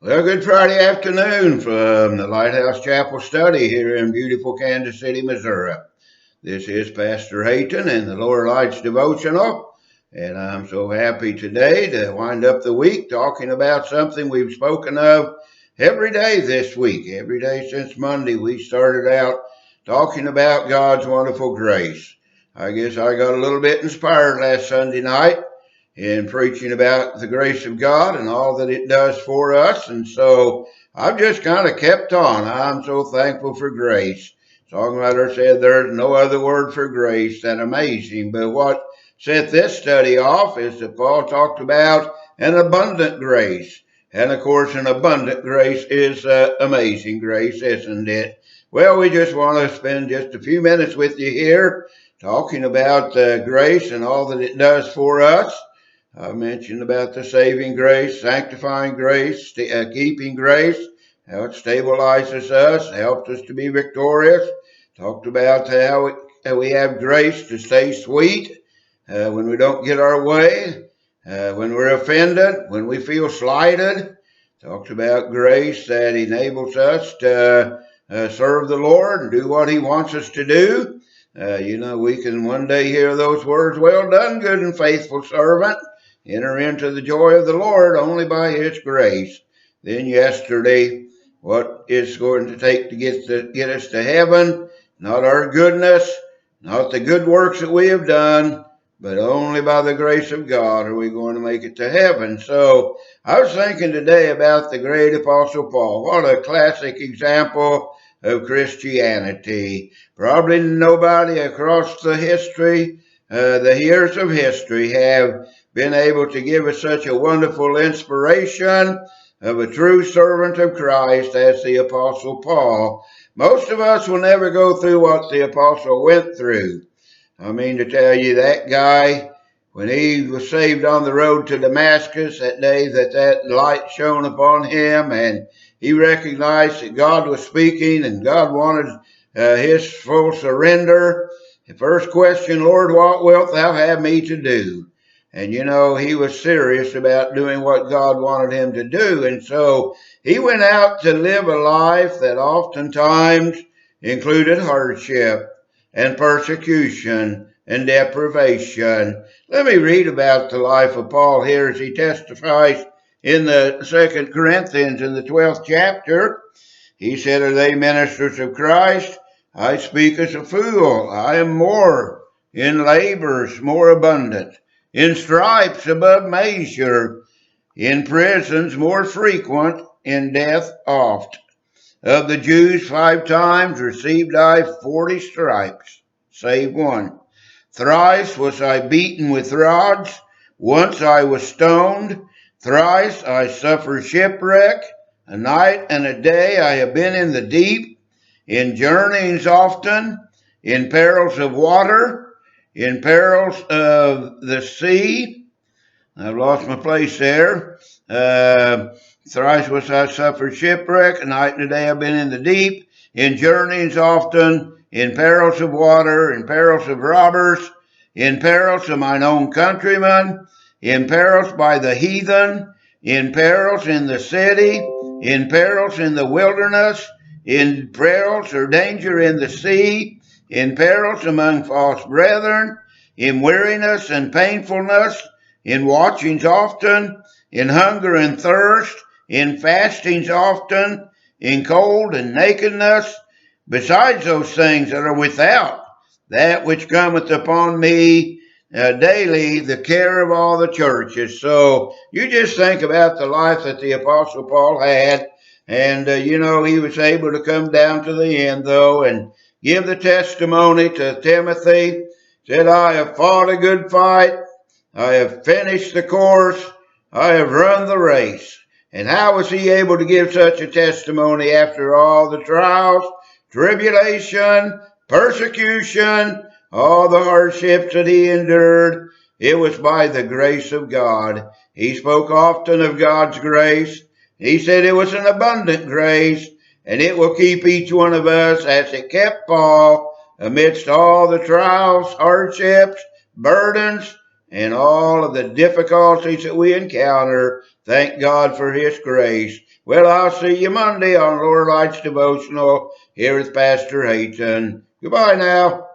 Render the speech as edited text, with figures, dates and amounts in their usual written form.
Well, good Friday afternoon from the Lighthouse Chapel study here in beautiful Kansas City, Missouri. This is Pastor Hayton in the Lower Lights Devotional, and I'm so happy today to wind up the week talking about something we've spoken of every day this week. Every day since Monday, we started out talking about God's wonderful grace. I guess I got a little bit inspired last Sunday night in preaching about the grace of God and all that it does for us. And so I've just kind of kept on. I'm so thankful for grace. Songwriter said there's no other word for grace than amazing. But what set this study off is that Paul talked about an abundant grace. And of course, an abundant grace is amazing grace, isn't it? Well, we just want to spend just a few minutes with you here talking about grace and all that it does for us. I mentioned about the saving grace, sanctifying grace, keeping grace, how it stabilizes us, helps us to be victorious. Talked about how we have grace to stay sweet when we don't get our way, when we're offended, when we feel slighted. Talked about grace that enables us to serve the Lord and do what He wants us to do. We can one day hear those words, "Well done, good and faithful servant. Enter into the joy of the Lord only by His grace." Then yesterday, what it's going to take to get us to heaven, not our goodness, not the good works that we have done, but only by the grace of God are we going to make it to heaven. So I was thinking today about the great Apostle Paul. What a classic example of Christianity. Probably nobody across the years of history have been able to give us such a wonderful inspiration of a true servant of Christ as the Apostle Paul. Most of us will never go through what the Apostle went through. I mean to tell you, that guy, when he was saved on the road to Damascus, that day that light shone upon him, and he recognized that God was speaking and God wanted his full surrender. The first question, "Lord, what wilt thou have me to do?" And he was serious about doing what God wanted him to do. And so he went out to live a life that oftentimes included hardship and persecution and deprivation. Let me read about the life of Paul here as he testifies in the 2 Corinthians in the 12th chapter. He said, "Are they ministers of Christ? I speak as a fool. I am more in labors, more abundant, in stripes above measure, in prisons more frequent, in death oft. Of the Jews 5 times received I 40 stripes, save one. Thrice was I beaten with rods, once I was stoned, thrice I suffered shipwreck, a night and a day I have been in the deep, in journeyings often, in perils of water, in perils of the sea." I've lost my place there. Thrice was I suffered shipwreck, a night and a day I've been in the deep, in journeyings often, in perils of water, in perils of robbers, in perils of mine own countrymen, in perils by the heathen, in perils in the city, in perils in the wilderness, in perils or danger in the sea, in perils among false brethren, in weariness and painfulness, in watchings often, in hunger and thirst, in fastings often, in cold and nakedness, besides those things that are without, that which cometh upon me daily, the care of all the churches. So you just think about the life that the Apostle Paul had, and he was able to come down to the end, though, and give the testimony to Timothy. Said, "I have fought a good fight. I have finished the course. I have run the race." And how was he able to give such a testimony after all the trials, tribulation, persecution, all the hardships that he endured? It was by the grace of God. He spoke often of God's grace. He said it was an abundant grace, and it will keep each one of us as it kept Paul amidst all the trials, hardships, burdens, and all of the difficulties that we encounter. Thank God for His grace. Well, I'll see you Monday on Lower Lights Devotional here with Pastor Hayton. Goodbye now.